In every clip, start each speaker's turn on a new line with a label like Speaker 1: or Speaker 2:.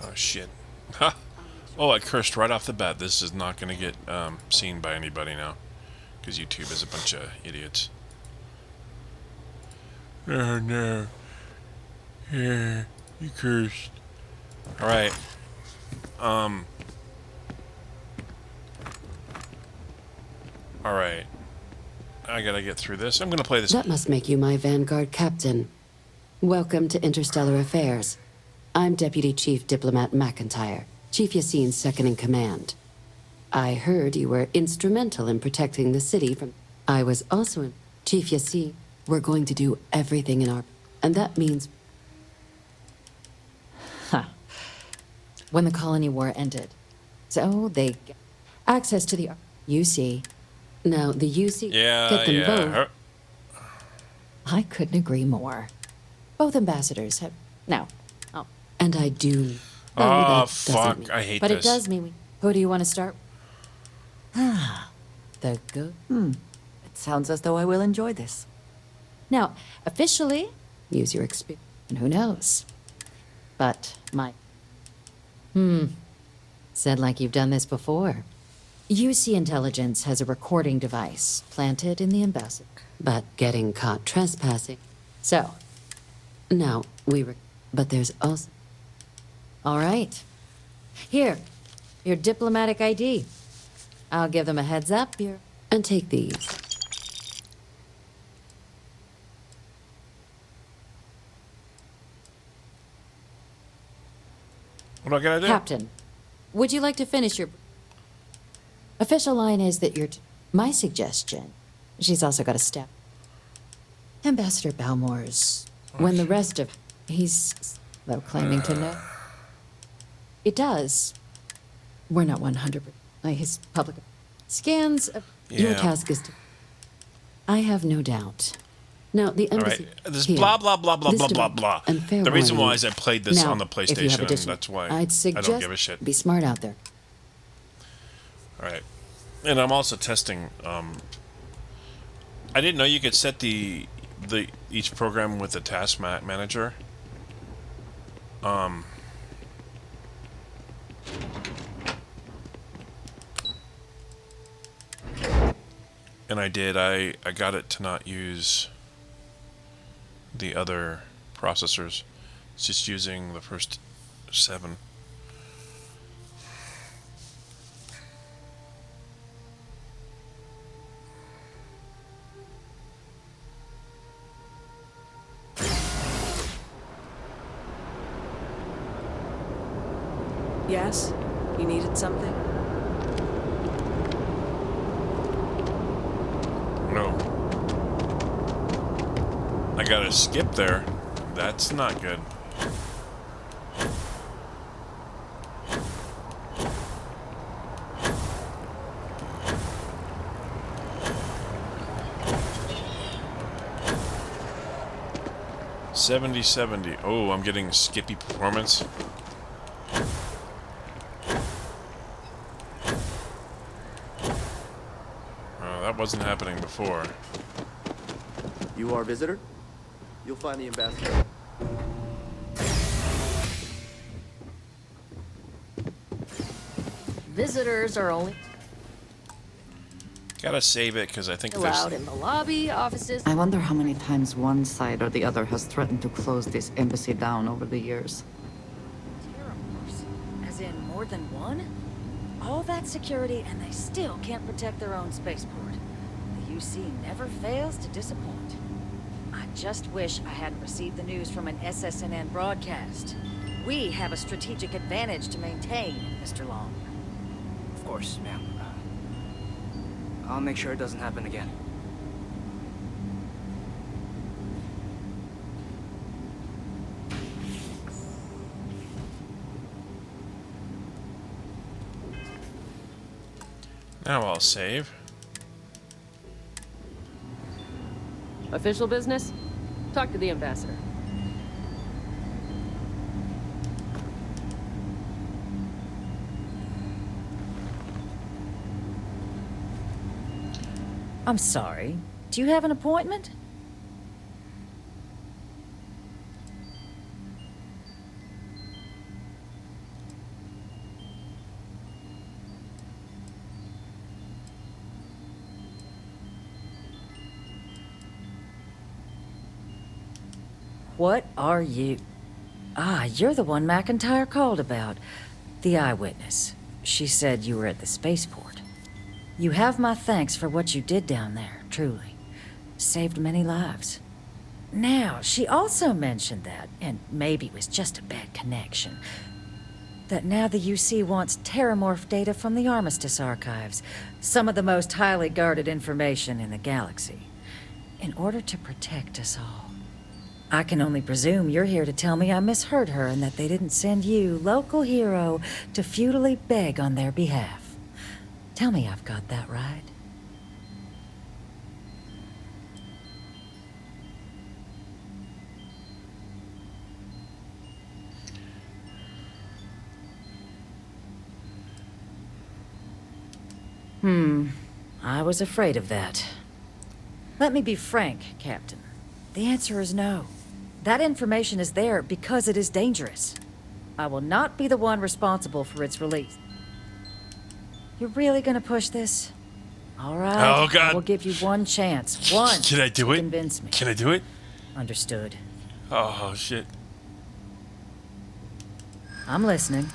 Speaker 1: Oh, shit. Ha! Oh, I cursed right off the bat. This is not going to get seen by anybody now. Because YouTube is a bunch of idiots. No, no. Yeah, you cursed. Alright. Alright. I gotta get through this. I'm gonna play this.
Speaker 2: That must make you my Vanguard captain. Welcome to Interstellar Affairs. I'm Deputy Chief Diplomat McIntyre, Chief Yassine's second-in-command. I heard you were instrumental in protecting the city from... I was also in... Chief Yassine, we're going to do everything in our... And that means...
Speaker 3: Huh. When the colony war ended. So they... get access to the... You see.
Speaker 2: Now, the UC...
Speaker 1: Yeah,
Speaker 2: get them
Speaker 1: yeah.
Speaker 2: both.
Speaker 3: I couldn't agree more. Both ambassadors have... No. Oh.
Speaker 2: And I do...
Speaker 1: Oh,
Speaker 2: that
Speaker 1: fuck.
Speaker 2: mean...
Speaker 1: I hate
Speaker 3: But
Speaker 1: this.
Speaker 3: it does mean we... Who do you want to start? The good...
Speaker 4: It sounds as though I will enjoy this.
Speaker 3: Now, officially...
Speaker 2: Use your experience.
Speaker 3: And who knows? But my... Said like you've done this before. UC Intelligence has a recording device planted in the ambassador.
Speaker 2: But getting caught trespassing...
Speaker 3: So,
Speaker 2: Now, but there's also...
Speaker 3: all right. Here, your diplomatic ID. I'll give them a heads up here.
Speaker 2: And take these.
Speaker 1: What do I gotta do?
Speaker 3: Captain, would you like to finish your... Official line is that you're... My suggestion. She's also got a step. Ambassador Balmore's... When the rest of... He's... Though claiming to know. It does. We're not 100%. His public... Scans...
Speaker 2: Your
Speaker 1: Yeah.
Speaker 2: task is to... I have no doubt. Now, the
Speaker 1: All
Speaker 2: embassy...
Speaker 1: right. This
Speaker 2: Here.
Speaker 1: blah, blah, blah, blah,
Speaker 2: This
Speaker 1: blah, blah,
Speaker 2: device-
Speaker 1: blah.
Speaker 2: and fair
Speaker 1: The reason why
Speaker 2: warning.
Speaker 1: is I played this
Speaker 2: Now,
Speaker 1: on the
Speaker 2: if you have
Speaker 1: PlayStation, and
Speaker 2: additional-
Speaker 1: that's why
Speaker 2: I'd suggest
Speaker 1: I don't give a shit.
Speaker 2: Be smart out there.
Speaker 1: Alright. And I'm also testing, I didn't know you could set the each program with the task manager. And I did. I got it to not use the other processors. It's just using the first 7.
Speaker 5: Yes? You needed something?
Speaker 1: No. I gotta skip there. That's not good. $70. Oh, I'm getting skippy performance. That wasn't happening before.
Speaker 6: You are a visitor? You'll find the ambassador.
Speaker 7: Visitors are only
Speaker 1: Gotta save it because I think
Speaker 7: allowed
Speaker 1: there's.
Speaker 7: in the lobby, offices.
Speaker 4: I wonder how many times one side or the other has threatened to close this embassy down over the years.
Speaker 7: Terrors. As in more than one? All that security and they still can't protect their own spaceport. The UC never fails to disappoint. I just wish I hadn't received the news from an SSNN broadcast. We have a strategic advantage to maintain, Mr. Long.
Speaker 8: Of course, ma'am. I'll make sure it doesn't happen again.
Speaker 1: Now I'll save.
Speaker 9: Official business? Talk to the ambassador.
Speaker 7: I'm sorry. Do you have an appointment? What are you? Ah, you're the one McIntyre called about. The eyewitness. She said you were at the spaceport. You have my thanks for what you did down there, truly. Saved many lives. Now, she also mentioned that, and maybe it was just a bad connection, that now the UC wants terramorph data from the Armistice archives, some of the most highly guarded information in the galaxy, in order to protect us all. I can only presume you're here to tell me I misheard her and that they didn't send you, local hero, to futilely beg on their behalf. Tell me I've got that right. I was afraid of that. Let me be frank, Captain. The answer is no. That information is there because it is dangerous. I will not be the one responsible for its release. You're really gonna push this? All right.
Speaker 1: Oh, God.
Speaker 7: I will give you one chance. One.
Speaker 1: Can I do
Speaker 7: to
Speaker 1: it?
Speaker 7: Convince me.
Speaker 1: Can I do it?
Speaker 7: Understood.
Speaker 1: Oh, shit.
Speaker 7: I'm listening.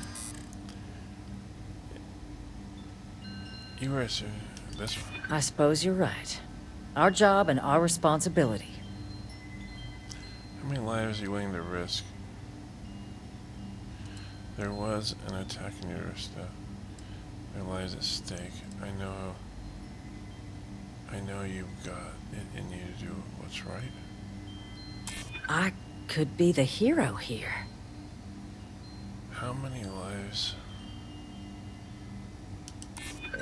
Speaker 1: You were assuming this one.
Speaker 7: I suppose you're right. Our job and our responsibility.
Speaker 1: How many lives are you willing to risk? There was an attack in your stuff. There lies at stake. I know you've got it in you to do what's right.
Speaker 7: I could be the hero here.
Speaker 1: How many lives?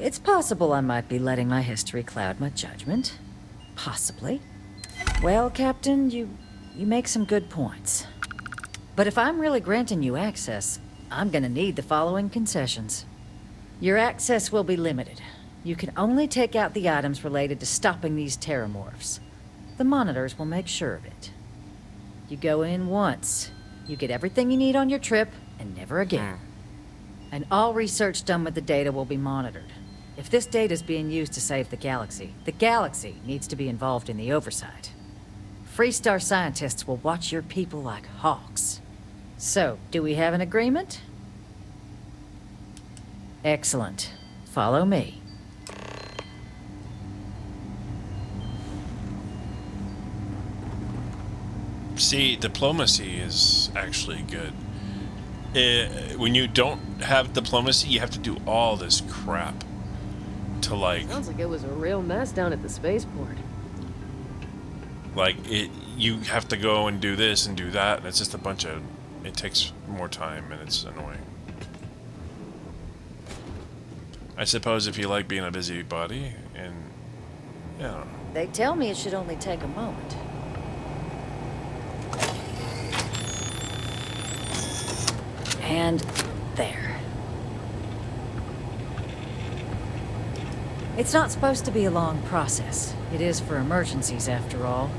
Speaker 7: It's possible I might be letting my history cloud my judgment. Possibly. Well, Captain, you make some good points. But if I'm really granting you access, I'm gonna need the following concessions. Your access will be limited. You can only take out the items related to stopping these terramorphs. The monitors will make sure of it. You go in once. You get everything you need on your trip, and never again. And all research done with the data will be monitored. If this data is being used to save the galaxy needs to be involved in the oversight. Freestar scientists will watch your people like hawks. So, do we have an agreement? Excellent. Follow me.
Speaker 1: See, diplomacy is actually good. When you don't have diplomacy, you have to do all this crap to
Speaker 9: Sounds like it was a real mess down at the spaceport.
Speaker 1: You have to go and do this and do that, and it's just a bunch of... It takes more time, and it's annoying. I suppose if you like being a busybody, and... Yeah.
Speaker 7: They tell me it should only take a moment. And there. It's not supposed to be a long process. It is for emergencies, after all.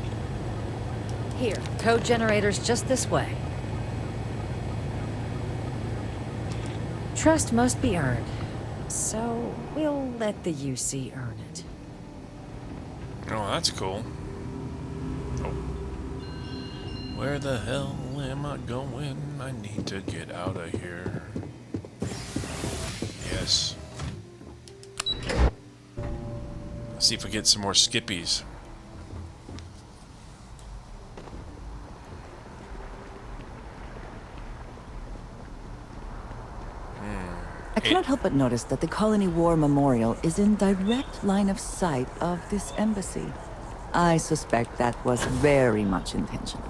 Speaker 7: Here, code generator's just this way. Trust must be earned, so we'll let the UC earn it.
Speaker 1: Oh, that's cool. Oh. Where the hell am I going? I need to get out of here. Yes. Let's see if we get some more skippies.
Speaker 10: I cannot help but notice that the Colony War Memorial is in direct line of sight of this embassy. I suspect that was very much intentional.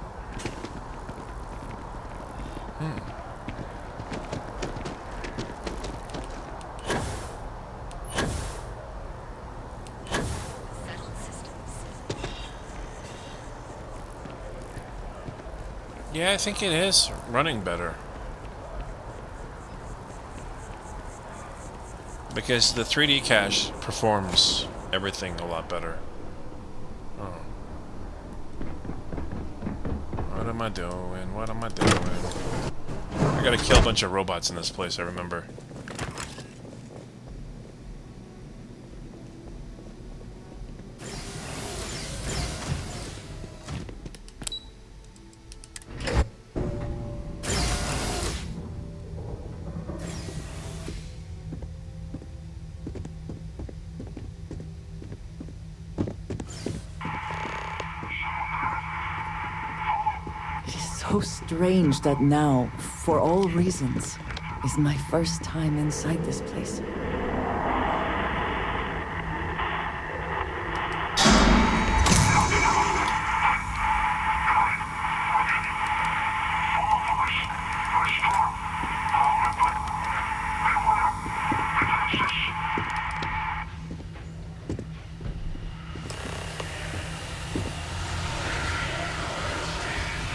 Speaker 1: Yeah, I think it is running better. Because the 3D cache performs everything a lot better. Oh. What am I doing? What am I doing? I gotta kill a bunch of robots in this place, I remember.
Speaker 10: so strange that now, for all reasons, is my first time inside this place.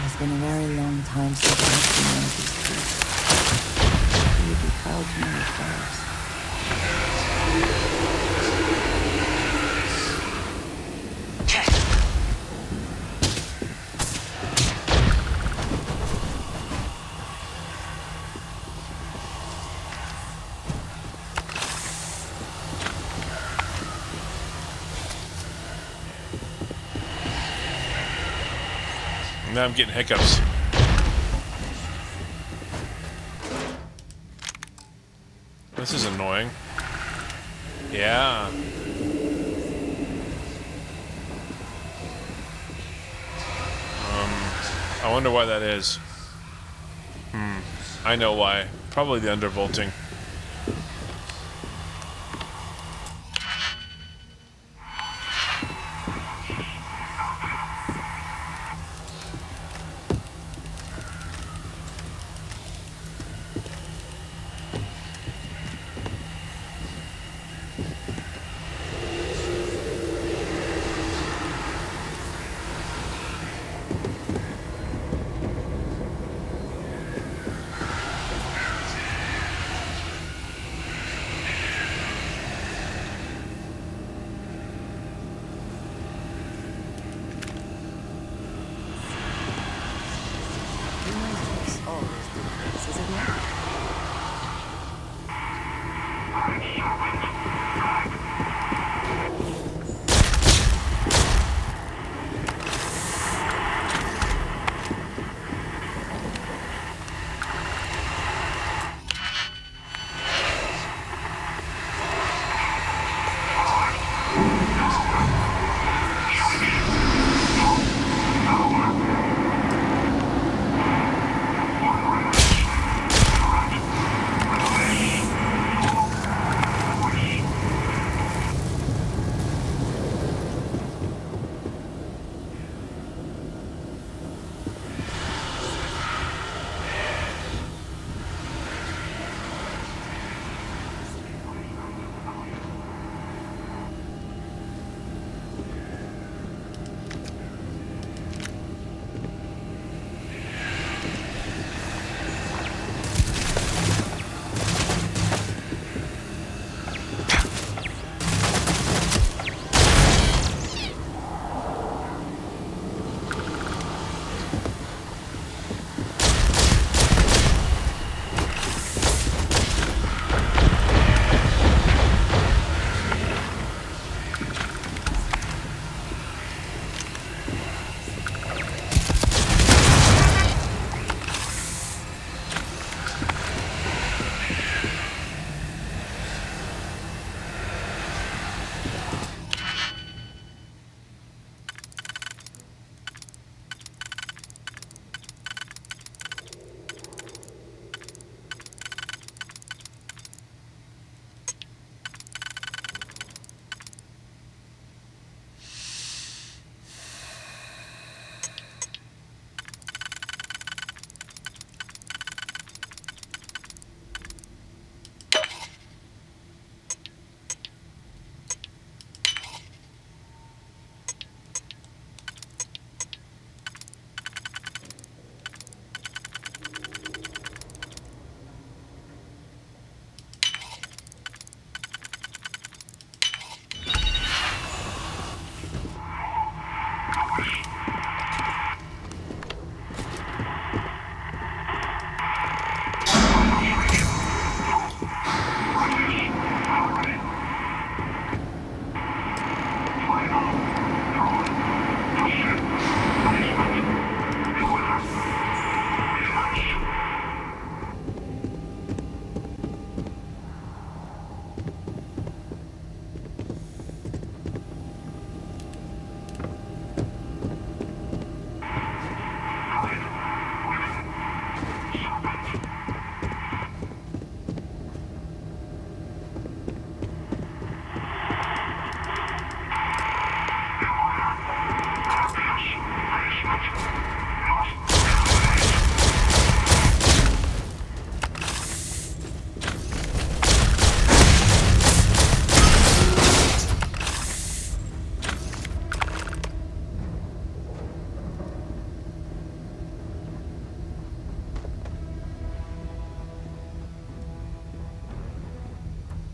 Speaker 10: It's been a very long time since I've seen one of these trees. You'd be proud to know your flowers.
Speaker 1: Now I'm getting hiccups. This is annoying. Yeah. I wonder why that is. I know why. Probably the undervolting.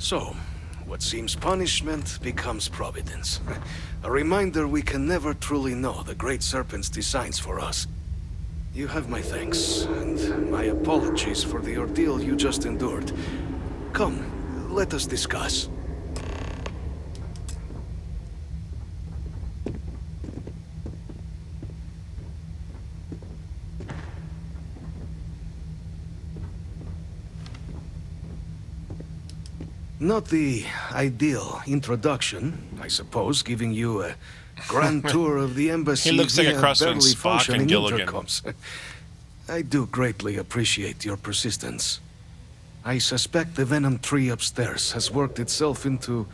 Speaker 11: So, what seems punishment becomes providence. A reminder we can never truly know the Great Serpent's designs for us. You have my thanks, and my apologies for the ordeal you just endured. Come, let us discuss. Not the ideal introduction, I suppose, giving you a grand tour of the embassy.
Speaker 1: He looks like a
Speaker 11: via
Speaker 1: cross between
Speaker 11: barely
Speaker 1: Spock
Speaker 11: functioning
Speaker 1: and Gilligan.
Speaker 11: intercoms. I do greatly appreciate your persistence. I suspect the Venom tree upstairs has worked itself into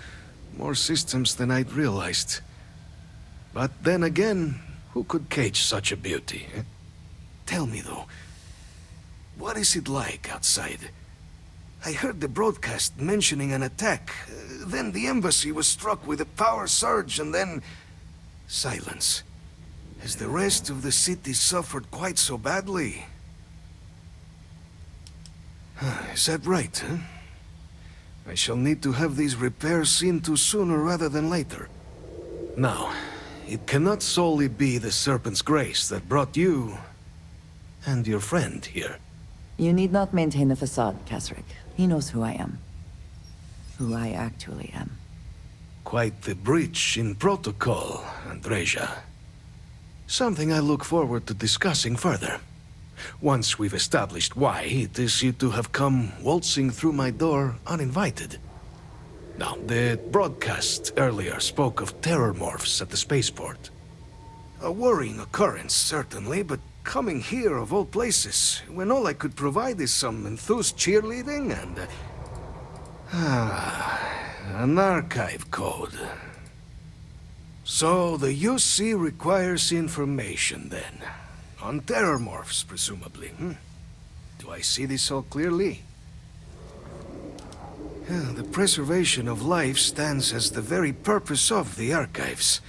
Speaker 11: more systems than I'd realized. But then again, who could cage such a beauty? Tell me though, what is it like outside? I heard the broadcast mentioning an attack. Then the embassy was struck with a power surge and then... silence. Has the rest of the city suffered quite so badly? Is that right, huh? I shall need to have these repairs seen to sooner rather than later. Now, it cannot solely be the Serpent's grace that brought you... and your friend here.
Speaker 10: You need not maintain a facade, Kasric. He knows who I am. Who I actually am.
Speaker 11: Quite the breach in protocol, Andreja. Something I look forward to discussing further. Once we've established why it is you to have come waltzing through my door uninvited. Now, the broadcast earlier spoke of terror morphs at the spaceport. A worrying occurrence, certainly, but coming here of all places, when all I could provide is some enthused cheerleading and... an archive code. So the UC requires information, then. On terror morphs, presumably, Do I see this all clearly? The preservation of life stands as the very purpose of the archives.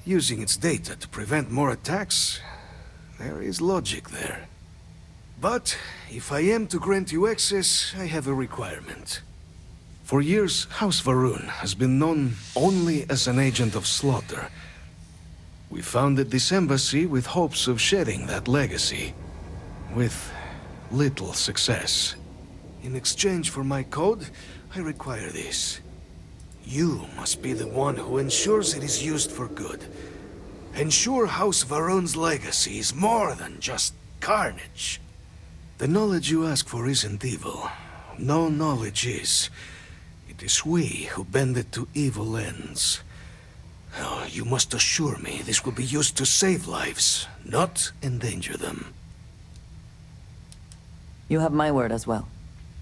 Speaker 11: Using its data to prevent more attacks, there is logic there. But if I am to grant you access, I have a requirement. For years, House Varun has been known only as an agent of slaughter. We founded this embassy with hopes of shedding that legacy. With little success. In exchange for my code, I require this. You must be the one who ensures it is used for good. Ensure House Varun's legacy is more than just carnage. The knowledge you ask for isn't evil. No knowledge is. It is we who bend it to evil ends. Oh, you must assure me this will be used to save lives, not endanger them.
Speaker 10: You have my word as well.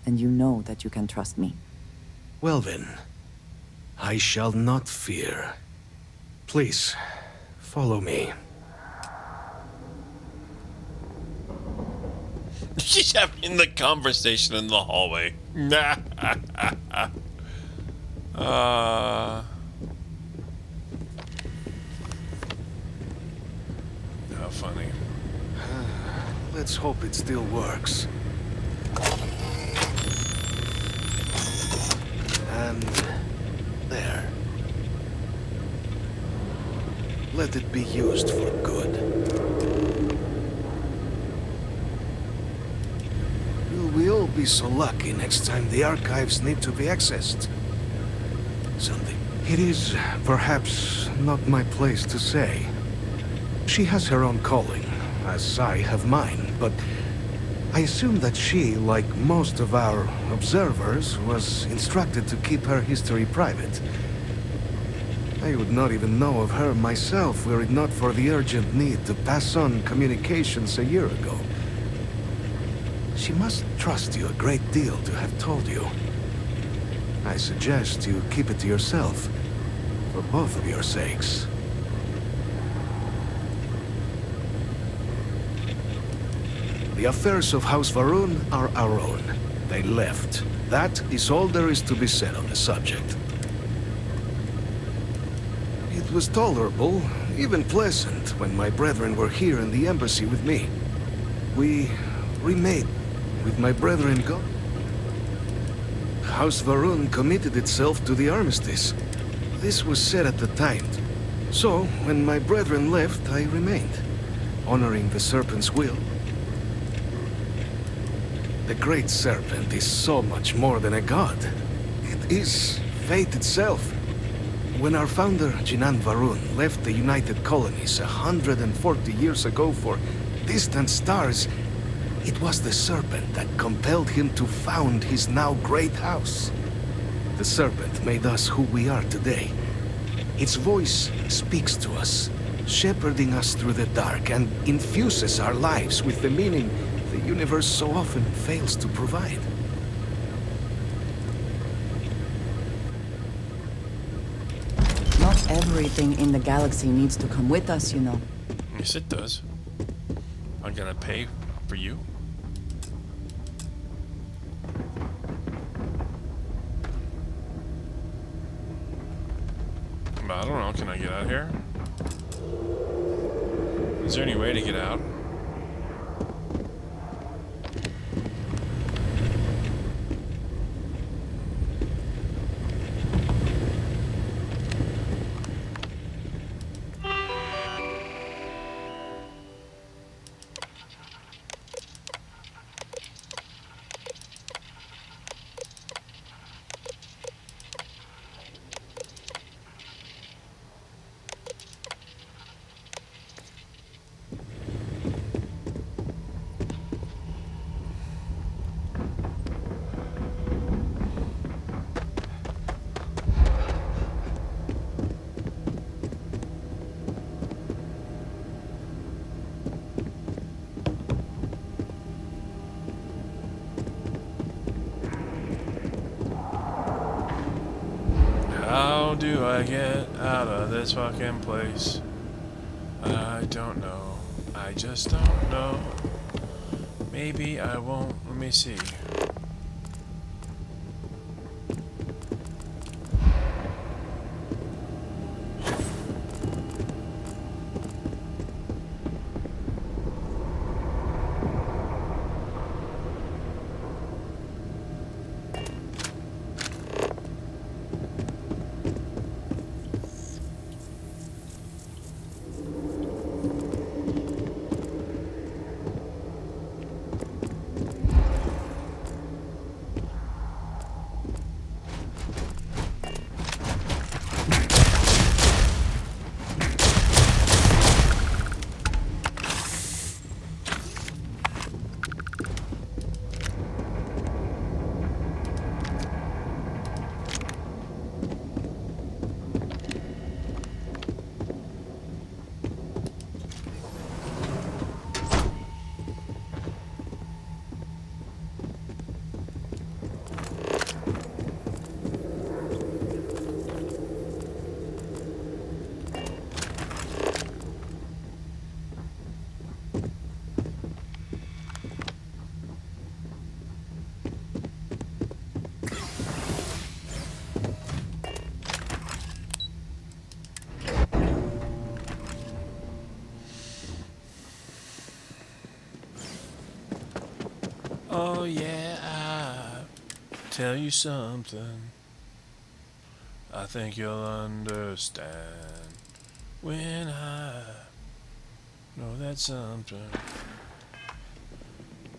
Speaker 10: And you know that you can trust me.
Speaker 11: Well then, I shall not fear. Please, follow me.
Speaker 1: She's having the conversation in the hallway. How funny.
Speaker 11: Let's hope it still works. And there. Let it be used for good. Will we all be so lucky next time the archives need to be accessed? Something. It is perhaps not my place to say. She has her own calling, as I have mine, but I assume that she, like most of our observers, was instructed to keep her history private. I would not even know of her myself were it not for the urgent need to pass on communications a year ago. She must trust you a great deal to have told you. I suggest you keep it to yourself, for both of your sakes. The affairs of House Varun are our own. They left. That is all there is to be said on the subject. It was tolerable, even pleasant, when my brethren were here in the embassy with me. We remade with my brethren go. House Varun committed itself to the armistice. This was said at the time. So, when my brethren left, I remained, honoring the Serpent's will. The Great Serpent is so much more than a god. It is fate itself. When our founder, Jinan Varun, left the United Colonies 140 years ago for distant stars, it was the Serpent that compelled him to found his now great house. The Serpent made us who we are today. Its voice speaks to us, shepherding us through the dark and infuses our lives with the meaning the universe so often fails to provide.
Speaker 10: Not everything in the galaxy needs to come with us, you know.
Speaker 1: Yes, it does. I'm gonna pay for you. I don't know, can I get out of here? Is there any way to get out? How do I get out of this fucking place? I don't know. I just don't know. Maybe I won't. Let me see. Oh yeah, I tell you something. I think you'll understand when I know that something.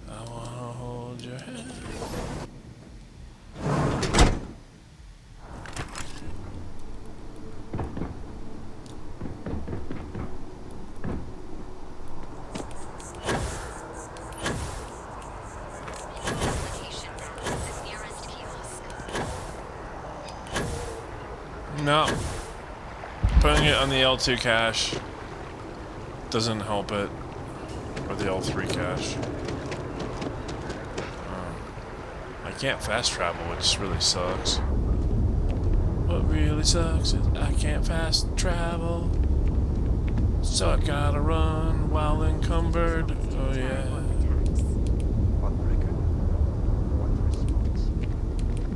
Speaker 1: I wanna hold your hand. No. Putting it on the L2 cache doesn't help it. Or the L3 cache. I can't fast travel, which really sucks. What really sucks is I can't fast travel. So I gotta run while encumbered. Oh yeah.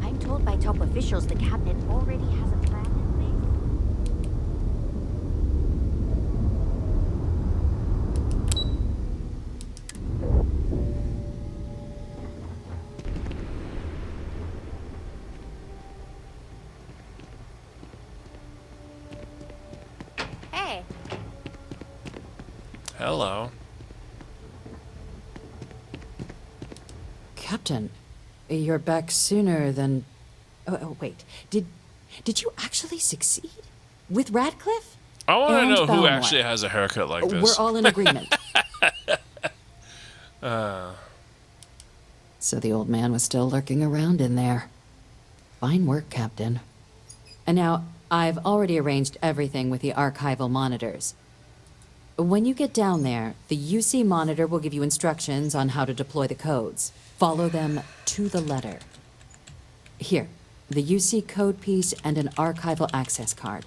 Speaker 12: I'm told by top officials the cabinet already has a plan in place.
Speaker 1: Hello.
Speaker 3: Captain, you're back sooner than... Oh, wait. Did you actually succeed? With Radcliffe?
Speaker 1: I want to
Speaker 3: And
Speaker 1: know who
Speaker 3: Balmore.
Speaker 1: actually has a haircut like this.
Speaker 3: We're all in agreement. So the old man was still lurking around in there. Fine work, Captain. And now, I've already arranged everything with the archival monitors. When you get down there, the UC monitor will give you instructions on how to deploy the codes. Follow them to the letter. Here, the UC code piece and an archival access card.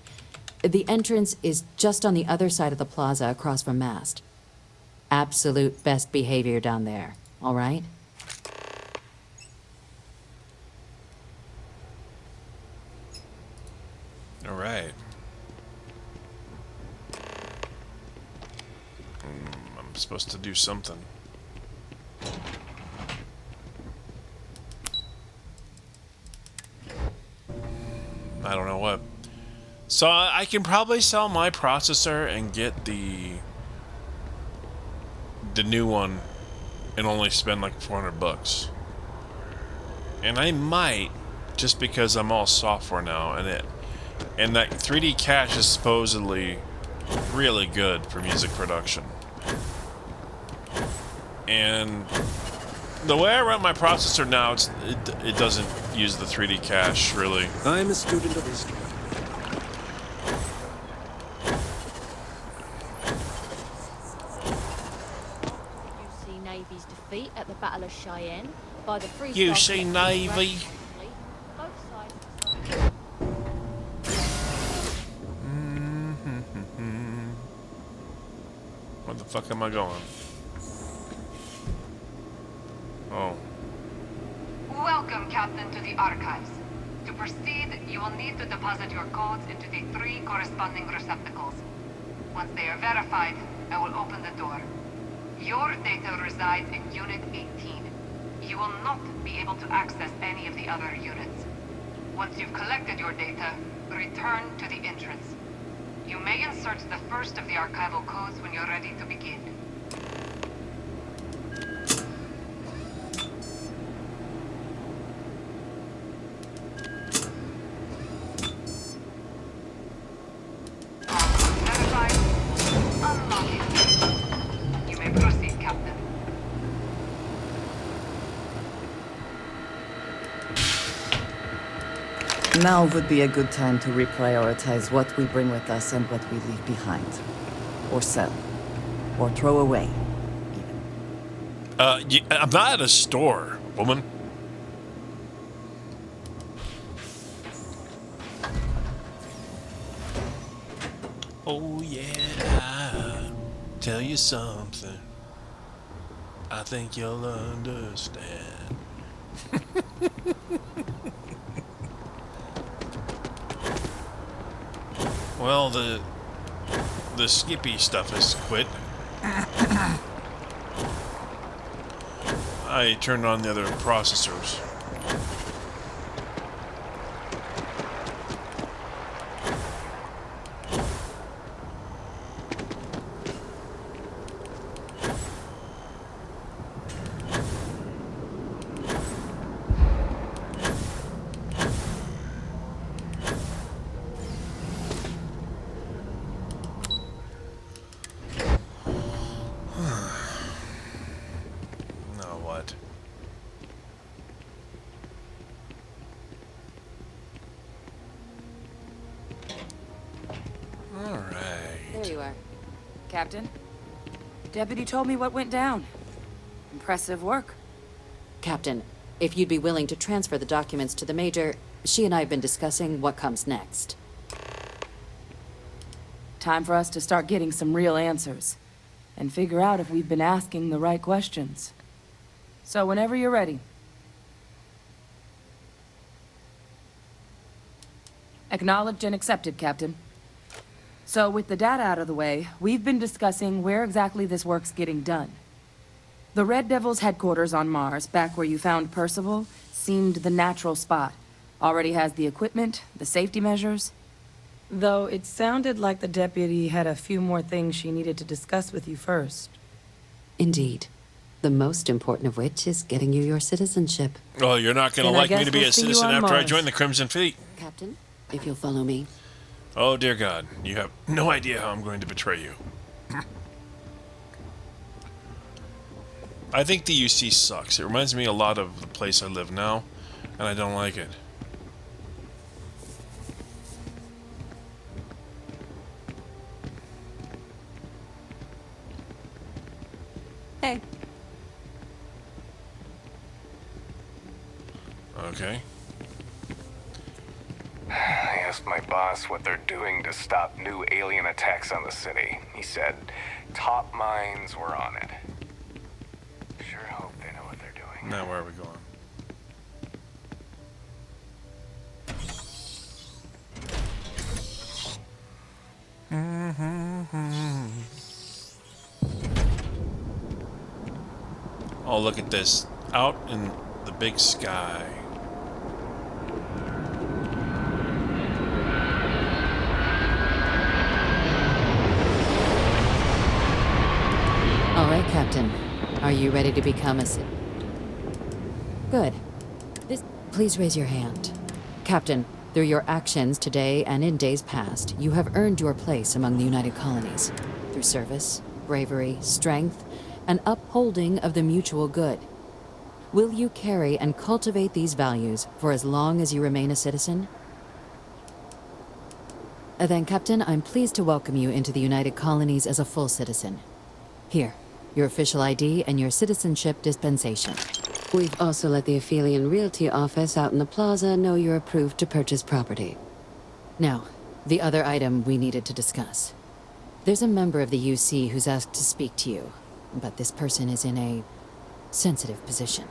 Speaker 3: The entrance is just on the other side of the plaza across from Mast. Absolute best behavior down there, all right?
Speaker 1: All right. I'm supposed to do something. I don't know what. So I can probably sell my processor and get the new one and only spend like 400 bucks. And I might, just because I'm all software now, and that 3D cache is supposedly really good for music production. And the way I run my processor now, it doesn't use the 3D cache, really.
Speaker 13: I'm a student of history.
Speaker 12: You see Navy's defeat at the Battle of Cheyenne by the Free
Speaker 1: You
Speaker 12: Star
Speaker 1: see
Speaker 12: Collective
Speaker 1: Navy?
Speaker 12: Both sides.
Speaker 1: Where the fuck am I going? Oh.
Speaker 14: Welcome, Captain, to the Archives. To proceed, you will need to deposit your codes into the 3 corresponding receptacles. Once they are verified, I will open the door. Your data resides in Unit 18. You will not be able to access any of the other units. Once you've collected your data, return to the entrance. You may insert the first of the archival codes when you're ready to begin. Verified. Unlock it. You may proceed, Captain.
Speaker 10: Now would be a good time to reprioritize what we bring with us and what we leave behind. Or sell. Or throw away.
Speaker 1: I'm not at a store, woman. Oh yeah, I'll tell you something. I think you'll understand. Well, the skippy stuff has quit. I turned on the other processors.
Speaker 7: There you are. Captain, Deputy told me what went down. Impressive work.
Speaker 3: Captain, if you'd be willing to transfer the documents to the Major, she and I have been discussing what comes next.
Speaker 7: Time for us to start getting some real answers. And figure out if we've been asking the right questions. So whenever you're ready. Acknowledged and accepted, Captain. So with the data out of the way, we've been discussing where exactly this work's getting done. The Red Devil's headquarters on Mars, back where you found Percival, seemed the natural spot. Already has the equipment, the safety measures.
Speaker 5: Though it sounded like the deputy had a few more things she needed to discuss with you first.
Speaker 2: Indeed. The most important of which is getting you your citizenship.
Speaker 1: Well, you're not going to
Speaker 5: Then I
Speaker 1: like me
Speaker 5: guess
Speaker 1: to be
Speaker 5: we'll
Speaker 1: a
Speaker 5: see you
Speaker 1: citizen
Speaker 5: on
Speaker 1: after I
Speaker 5: Mars.
Speaker 1: join the Crimson Fleet.
Speaker 2: Captain, if you'll follow me.
Speaker 1: Oh, dear God. You have no idea how I'm going to betray you. I think the UC sucks. It reminds me a lot of the place I live now, and I don't like it.
Speaker 5: Hey.
Speaker 1: Okay.
Speaker 13: I asked my boss what they're doing to stop new alien attacks on the city. He said top minds were on it. Sure hope they know what they're doing.
Speaker 1: Now where are we going? Oh, look at this. Out in the big sky.
Speaker 2: All right, Captain. Are you ready to become a Good. Please raise your hand. Captain, through your actions today and in days past, you have earned your place among the United Colonies. Through service, bravery, strength, and upholding of the mutual good. Will you carry and cultivate these values for as long as you remain a citizen? Then, Captain, I'm pleased to welcome you into the United Colonies as a full citizen. Here, your official ID and your citizenship dispensation. We've also let the Aphelion Realty office out in the plaza know you're approved to purchase property. Now, the other item we needed to discuss. There's a member of the UC who's asked to speak to you, but this person is in a sensitive position.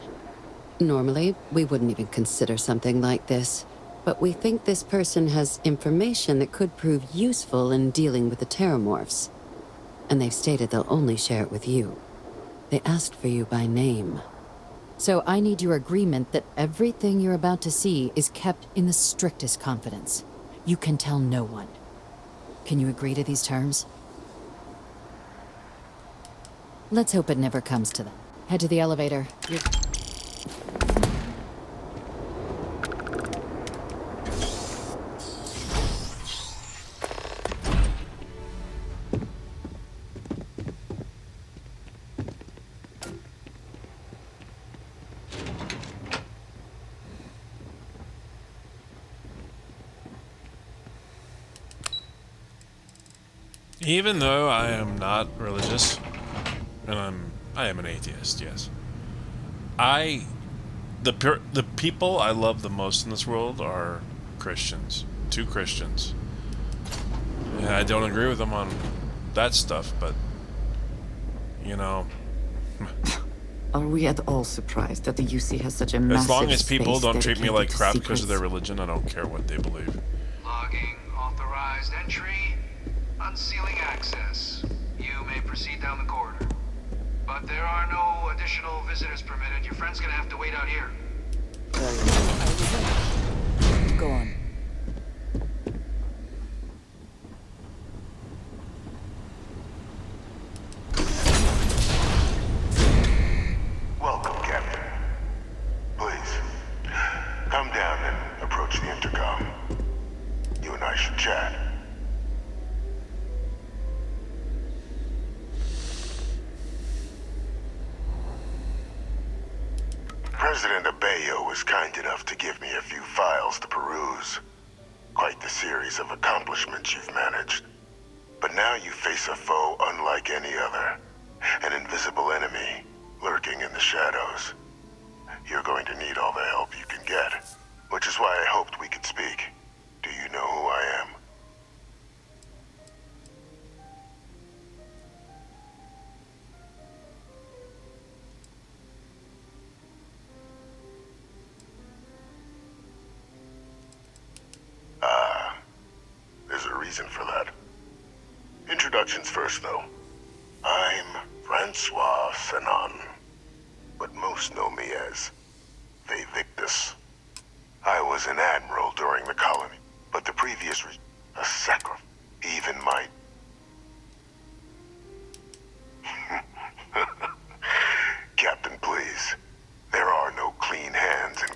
Speaker 2: Normally, we wouldn't even consider something like this, but we think this person has information that could prove useful in dealing with the Terramorphs. And they've stated they'll only share it with you. They asked for you by name. So I need your agreement that everything you're about to see is kept in the strictest confidence. You can tell no one. Can you agree to these terms? Let's hope it never comes to them. Head to the elevator.
Speaker 1: Even though I am not religious, and I am an atheist, yes. The people I love the most in this world are Christians. 2 Christians. And I don't agree with them on that stuff, but you know.
Speaker 4: Are we at all surprised that the UC has such a massive
Speaker 1: As long as people
Speaker 4: space
Speaker 1: don't treat me
Speaker 4: dedicated
Speaker 1: like
Speaker 4: to
Speaker 1: crap because of
Speaker 4: secrets?
Speaker 1: their religion, I don't care what they believe.
Speaker 8: Logging authorized entry. Unsealing access. You may proceed down the corridor. But there are no additional visitors permitted. Your friend's gonna have to wait out here.
Speaker 10: Go on.
Speaker 15: Welcome, Captain. Please, come down and approach the intercom. You and I should chat. President Abeyo was kind enough to give me a few files to peruse. Quite the series of accomplishments you've managed. But now you face a foe unlike any other. An invisible enemy, lurking in the shadows. You're going to need all the help you can get. Which is why I hoped we could speak. Do you know who I am? There's a reason for that. Introductions first, though. I'm Francois Sanon, but most know me as Vivictus. I was an admiral during the colony, but the previous A sacrifice. Even my... Captain, please. There are no clean hands in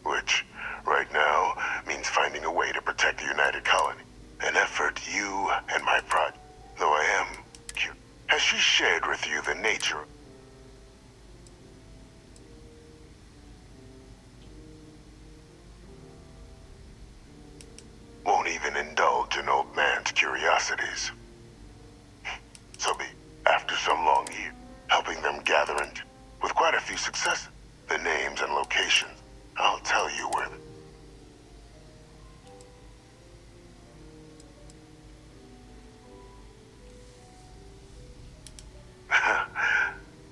Speaker 15: which, right now, means finding a way to protect the United Colony. An effort you and my project, though I am curious. Has she shared with you the nature? Won't even indulge an old man's curiosities. So be, after some long years, helping them gather and, with quite a few successes, the names and locations, I'll tell you where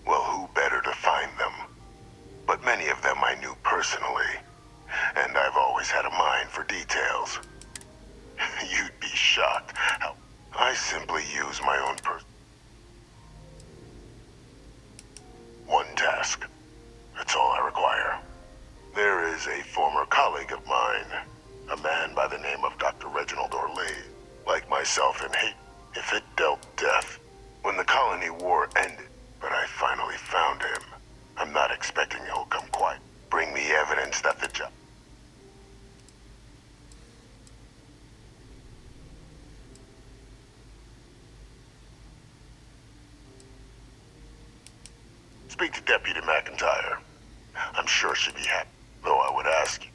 Speaker 15: well, who better to find them? But many of them I knew personally, and I've always had a mind for details. You'd be shocked how I simply use my own one task. That's all I require. There is a former colleague of mine, a man by the name of Dr. Reginald Orley, like myself in hate, if it dealt death. When the colony war ended, but I finally found him. I'm not expecting he'll come quiet. Bring me evidence that the job... Speak to Deputy McIntyre. I'm sure she'd be happy, though I would ask you.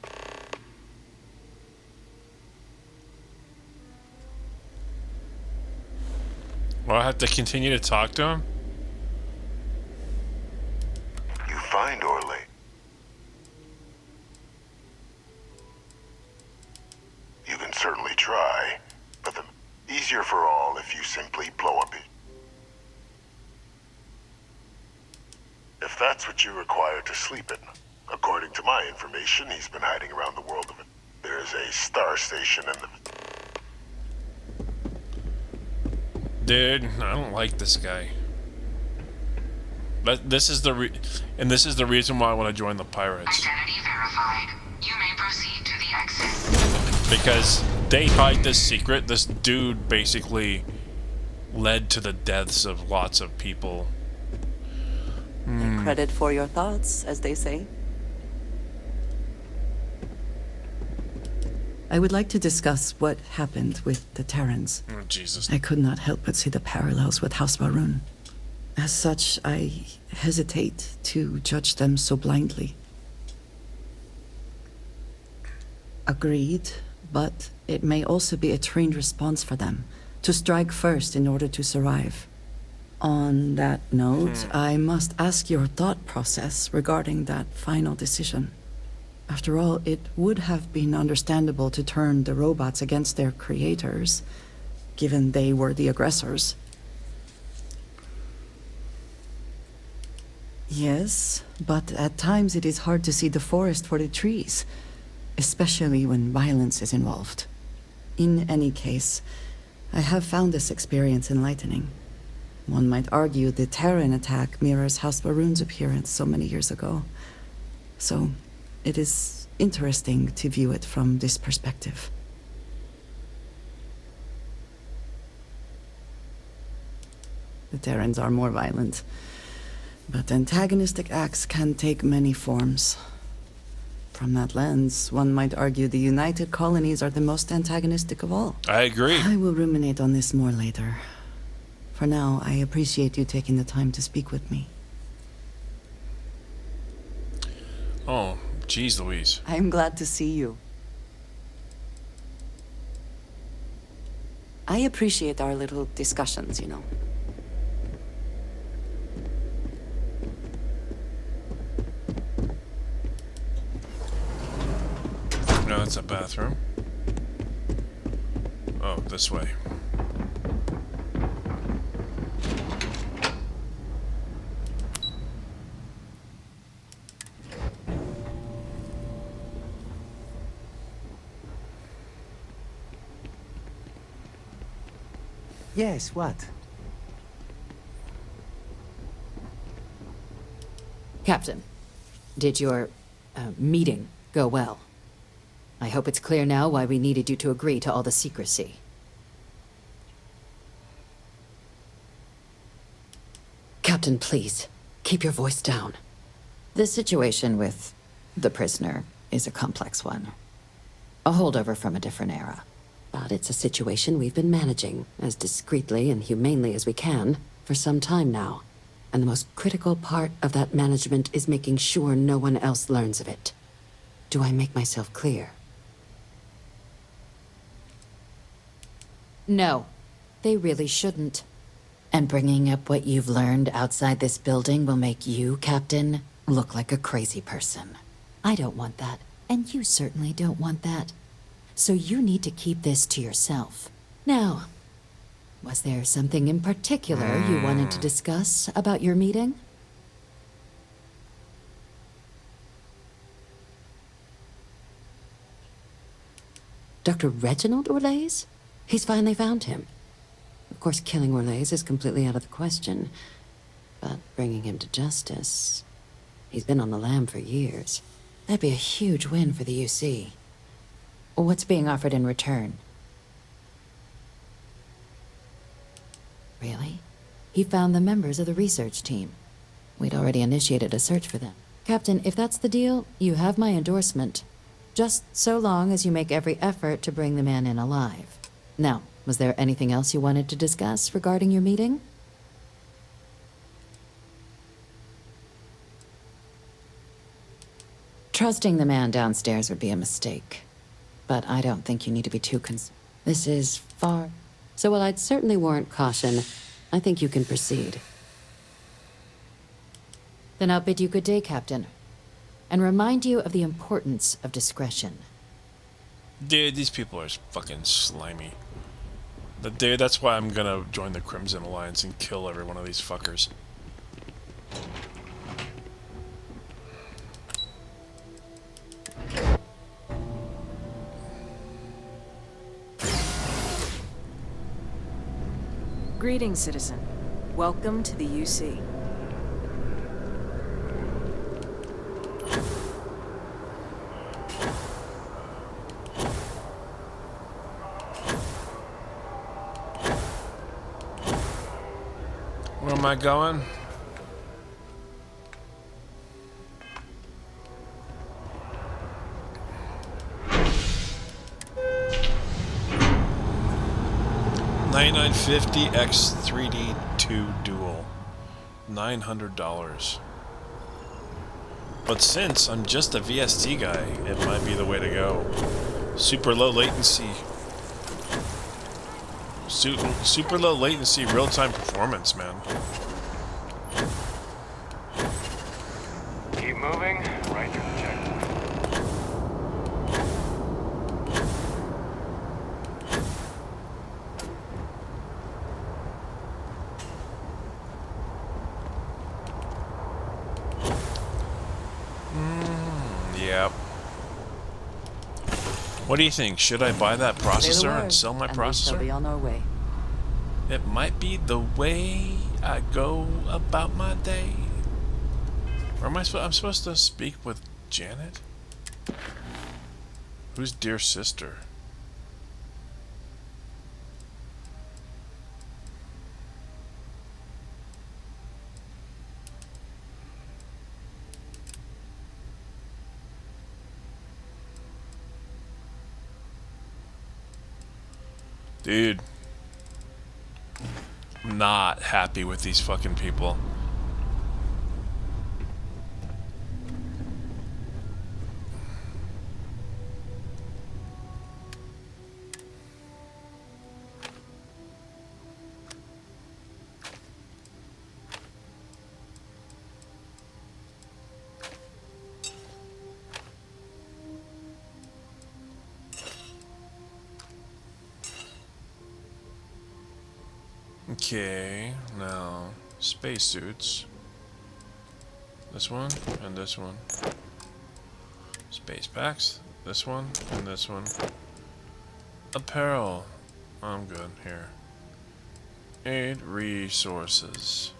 Speaker 1: Well, I have to continue to talk to him?
Speaker 15: You find Orley. You can certainly try, but the easier for all if you simply blow up it. If that's what you require to sleep in. According to my information, he's been hiding around the world of it. There's a star station in the...
Speaker 1: Dude, I don't like this guy. But this is the reason why I want to join the pirates.
Speaker 14: Identity verified. You may proceed to the exit.
Speaker 1: Because they hide this secret. This dude basically led to the deaths of lots of people.
Speaker 10: Credit for your thoughts, as they say. I would like to discuss what happened with the Terrans.
Speaker 1: Oh, Jesus.
Speaker 10: I could not help but see the parallels with House Varun. As such, I hesitate to judge them so blindly. Agreed, but it may also be a trained response for them, to strike first in order to survive. On that note, I must ask your thought process regarding that final decision. After all, it would have been understandable to turn the robots against their creators, given they were the aggressors. Yes, but at times it is hard to see the forest for the trees, especially when violence is involved. In any case, I have found this experience enlightening. One might argue the Terran attack mirrors House Varun's appearance so many years ago. So, it is interesting to view it from this perspective. The Terrans are more violent, but antagonistic acts can take many forms. From that lens, one might argue the United Colonies are the most antagonistic of all.
Speaker 1: I agree.
Speaker 10: I will ruminate on this more later. For now, I appreciate you taking the time to speak with me.
Speaker 1: Oh, geez Louise.
Speaker 10: I'm glad to see you. I appreciate our little discussions, you know.
Speaker 1: No, that's a bathroom. Oh, this way.
Speaker 16: Yes, what?
Speaker 2: Captain, did your meeting go well? I hope it's clear now why we needed you to agree to all the secrecy. Captain, please, keep your voice down.
Speaker 3: The situation with the prisoner is a complex one. A holdover from a different era.
Speaker 2: But it's a situation we've been managing as discreetly and humanely as we can for some time now. And the most critical part of that management is making sure no one else learns of it. Do I make myself clear?
Speaker 3: No, they really shouldn't. And bringing up what you've learned outside this building will make you, Captain, look like a crazy person. I don't want that, and you certainly don't want that. So you need to keep this to yourself. Now, was there something in particular you wanted to discuss about your meeting?
Speaker 2: Dr. Reginald Orlaise? He's finally found him. Of course, killing Orlaise is completely out of the question. But bringing him to justice... He's been on the lam for years.
Speaker 3: That'd be a huge win for the UC. What's being offered in return? Really? He found the members of the research team. We'd already initiated a search for them. Captain, if that's the deal, you have my endorsement. Just so long as you make every effort to bring the man in alive. Now, was there anything else you wanted to discuss regarding your meeting? Trusting the man downstairs would be a mistake. But I don't think you need to be too concerned. This is far...
Speaker 2: So while I'd certainly warrant caution, I think you can proceed.
Speaker 3: Then I'll bid you good day, Captain. And remind you of the importance of discretion.
Speaker 1: Dude, these people are fucking slimy. Dude, that's why I'm gonna join the Crimson Alliance and kill every one of these fuckers.
Speaker 5: Greetings, citizen. Welcome to the UC.
Speaker 1: Where am I going? $9950X3D2 Dual. $900. But since I'm just a VST guy, it might be the way to go. Super low latency. Super low latency real-time performance, man.
Speaker 13: Keep moving, right through the checkpoint.
Speaker 1: Yep. What do you think? Should I buy that processor and sell my processor?
Speaker 4: Be on our way.
Speaker 1: It might be the way I go about my day. Or am I'm supposed to speak with Janet? Who's dear sister? Dude. I'm not happy with these fucking people. Okay, now spacesuits. This one and this one. Space packs. This one and this one. Apparel. I'm good here. Aid resources.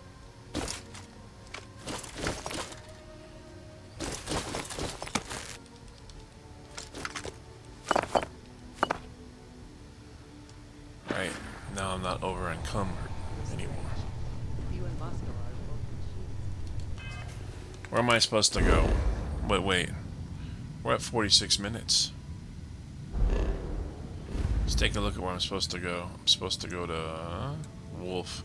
Speaker 1: Right, now I'm not over encumbered anymore. Where am I supposed to go? Wait. We're at 46 minutes. Let's take a look at where I'm supposed to go. I'm supposed to go to Wolf.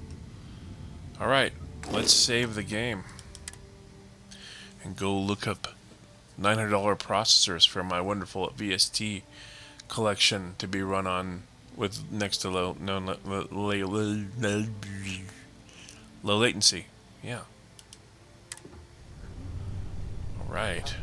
Speaker 1: Alright, let's save the game. And go look up $900 processors for my wonderful VST collection to be run on with next to low latency. Yeah. All right.